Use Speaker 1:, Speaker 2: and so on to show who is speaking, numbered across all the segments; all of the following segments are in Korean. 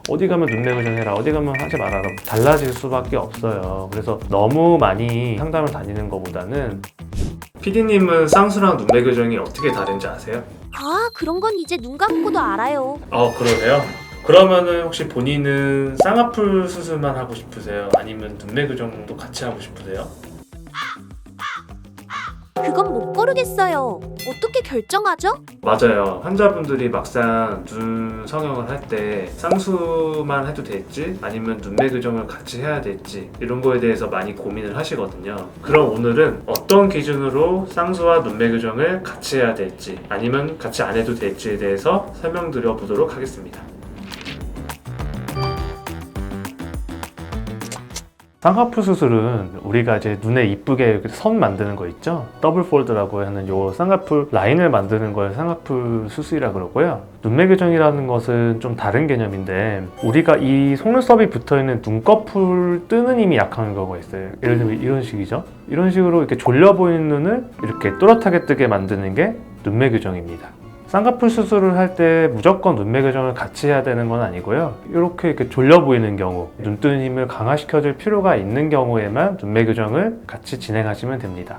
Speaker 1: 어디 가면 눈매 교정해라, 어디 가면 하지 말아라, 달라질 수밖에 없어요. 그래서 너무 많이 상담을 다니는 것보다는. PD님은 쌍수랑 눈매 교정이 어떻게 다른지 아세요?
Speaker 2: 아, 그런 건 이제 눈 감고도 알아요.
Speaker 1: 그러세요? 그러면은 혹시 본인은 쌍꺼풀 수술만 하고 싶으세요? 아니면 눈매 교정도 같이 하고 싶으세요?
Speaker 2: 그건 못 고르겠어요. 어떻게 결정하죠?
Speaker 1: 맞아요. 환자분들이 막상 눈 성형을 할 때 쌍수만 해도 될지 아니면 눈매 교정을 같이 해야 될지 이런 거에 대해서 많이 고민을 하시거든요. 그럼 오늘은 어떤 기준으로 쌍수와 눈매 교정을 같이 해야 될지 아니면 같이 안 해도 될지에 대해서 설명드려 보도록 하겠습니다. 쌍꺼풀 수술은 우리가 이제 눈에 이쁘게 선 만드는 거 있죠? 더블 폴드라고 하는 요 쌍꺼풀 라인을 만드는 걸 쌍꺼풀 수술이라 그러고요. 눈매 교정이라는 것은 좀 다른 개념인데 우리가 이 속눈썹이 붙어있는 눈꺼풀 뜨는 힘이 약한 경우가 있어요. 예를 들면 이런 식이죠? 이런 식으로 이렇게 졸려 보이는 눈을 이렇게 또렷하게 뜨게 만드는 게 눈매 교정입니다. 쌍꺼풀 수술을 할 때 무조건 눈매 교정을 같이 해야 되는 건 아니고요. 이렇게 졸려 보이는 경우, 눈 뜨는 힘을 강화시켜줄 필요가 있는 경우에만 눈매 교정을 같이 진행하시면 됩니다.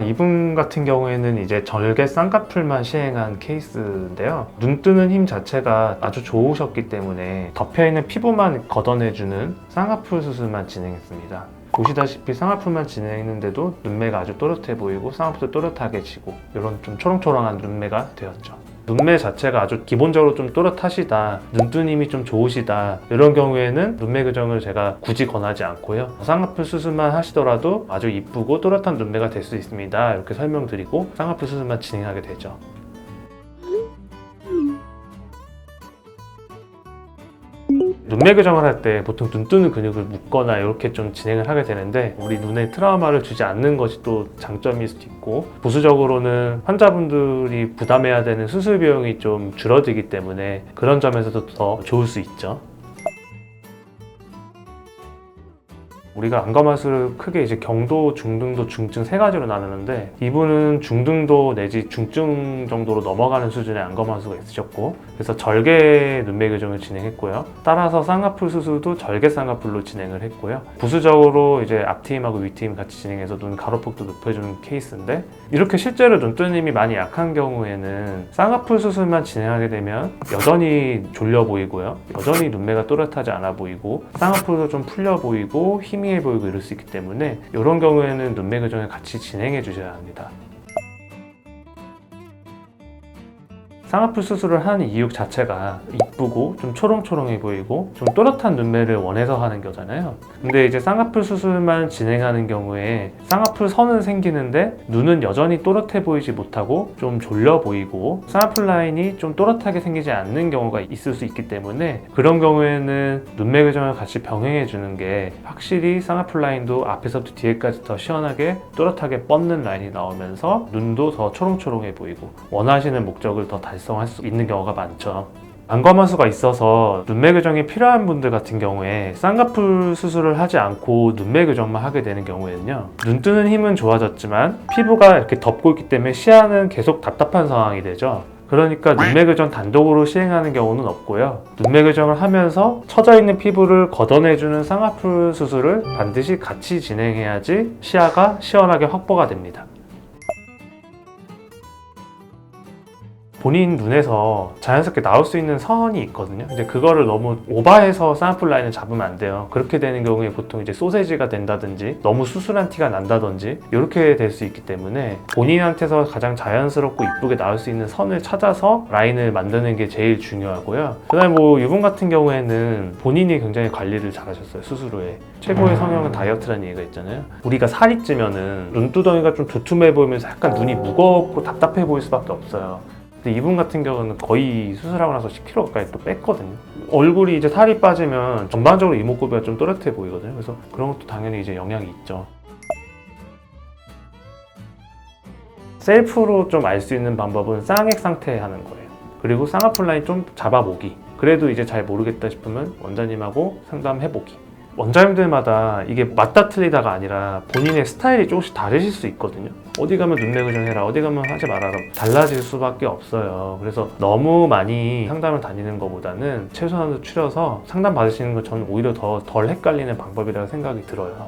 Speaker 1: 이분 같은 경우에는 이제 절개 쌍꺼풀만 시행한 케이스인데요. 눈 뜨는 힘 자체가 아주 좋으셨기 때문에 덮여있는 피부만 걷어내주는 쌍꺼풀 수술만 진행했습니다. 보시다시피 쌍꺼풀만 진행했는데도 눈매가 아주 또렷해 보이고 쌍꺼풀도 또렷하게 지고 이런 좀 초롱초롱한 눈매가 되었죠. 눈매 자체가 아주 기본적으로 좀 또렷하시다, 눈뜨님이 좀 좋으시다 이런 경우에는 눈매 교정을 제가 굳이 권하지 않고요. 쌍꺼풀 수술만 하시더라도 아주 이쁘고 또렷한 눈매가 될 수 있습니다. 이렇게 설명드리고 쌍꺼풀 수술만 진행하게 되죠. 눈매 교정을 할 때 보통 눈 뜨는 근육을 묶거나 이렇게 좀 진행을 하게 되는데 우리 눈에 트라우마를 주지 않는 것이 또 장점일 수도 있고 보수적으로는 환자분들이 부담해야 되는 수술 비용이 좀 줄어들기 때문에 그런 점에서도 더 좋을 수 있죠. 우리가 안검하수를 크게 이제 경도, 중등도, 중증 세 가지로 나누는데 이분은 중등도 내지 중증 정도로 넘어가는 수준의 안검하수가 있으셨고 그래서 절개 눈매 교정을 진행했고요. 따라서 쌍꺼풀 수술도 절개 쌍꺼풀로 진행을 했고요. 부수적으로 이제 앞트임하고 윗트임 같이 진행해서 눈 가로폭도 높여주는 케이스인데 이렇게 실제로 눈 뜨는 힘이 많이 약한 경우에는 쌍꺼풀 수술만 진행하게 되면 여전히 졸려 보이고요. 여전히 눈매가 또렷하지 않아 보이고 쌍꺼풀도 좀 풀려 보이고 희미해 보이고 이럴 수 있기 때문에 이런 경우에는 눈매 교정을 같이 진행해 주셔야 합니다. 쌍꺼풀 수술을 하는 이유 자체가 이쁘고 좀 초롱초롱해 보이고 좀 또렷한 눈매를 원해서 하는 거잖아요. 근데 이제 쌍꺼풀 수술만 진행하는 경우에 쌍꺼풀 선은 생기는데 눈은 여전히 또렷해 보이지 못하고 좀 졸려 보이고 쌍꺼풀 라인이 좀 또렷하게 생기지 않는 경우가 있을 수 있기 때문에 그런 경우에는 눈매 교정을 같이 병행해 주는 게 확실히 쌍꺼풀 라인도 앞에서부터 뒤에까지 더 시원하게 또렷하게 뻗는 라인이 나오면서 눈도 더 초롱초롱해 보이고 원하시는 목적을 더 달성할 수 있는 경우가 많죠. 안검하수가 있어서 눈매 교정이 필요한 분들 같은 경우에 쌍꺼풀 수술을 하지 않고 눈매 교정만 하게 되는 경우에는요, 눈 뜨는 힘은 좋아졌지만 피부가 이렇게 덮고 있기 때문에 시야는 계속 답답한 상황이 되죠. 그러니까 눈매 교정 단독으로 시행하는 경우는 없고요. 눈매 교정을 하면서 처져 있는 피부를 걷어내주는 쌍꺼풀 수술을 반드시 같이 진행해야지 시야가 시원하게 확보가 됩니다. 본인 눈에서 자연스럽게 나올 수 있는 선이 있거든요. 이제 그거를 너무 오버해서 쌍꺼풀 라인을 잡으면 안 돼요. 그렇게 되는 경우에 보통 이제 소세지가 된다든지 너무 수술한 티가 난다든지 이렇게 될 수 있기 때문에 본인한테서 가장 자연스럽고 이쁘게 나올 수 있는 선을 찾아서 라인을 만드는 게 제일 중요하고요. 그다음에 뭐 이분 같은 경우에는 본인이 굉장히 관리를 잘 하셨어요. 수술 후에. 최고의 성형은 다이어트라는 얘기가 있잖아요. 우리가 살이 찌면은 눈두덩이가 좀 두툼해 보이면서 약간 눈이 무겁고 답답해 보일 수밖에 없어요. 근데 이분 같은 경우는 거의 수술하고 나서 10kg 가까이 또 뺐거든요. 얼굴이 이제 살이 빠지면 전반적으로 이목구비가 좀 또렷해 보이거든요. 그래서 그런 것도 당연히 이제 영향이 있죠. 셀프로 좀 알 수 있는 방법은 쌍액 상태 하는 거예요. 그리고 쌍꺼풀 라인 좀 잡아보기. 그래도 이제 잘 모르겠다 싶으면 원장님하고 상담해보기. 원장님들마다 이게 맞다 틀리다가 아니라 본인의 스타일이 조금씩 다르실 수 있거든요. 어디 가면 눈매 교정해라, 어디 가면 하지 말아라, 달라질 수밖에 없어요. 그래서 너무 많이 상담을 다니는 것보다는 최소한으로 추려서 상담 받으시는 건 저는 오히려 더 덜 헷갈리는 방법이라고 생각이 들어요.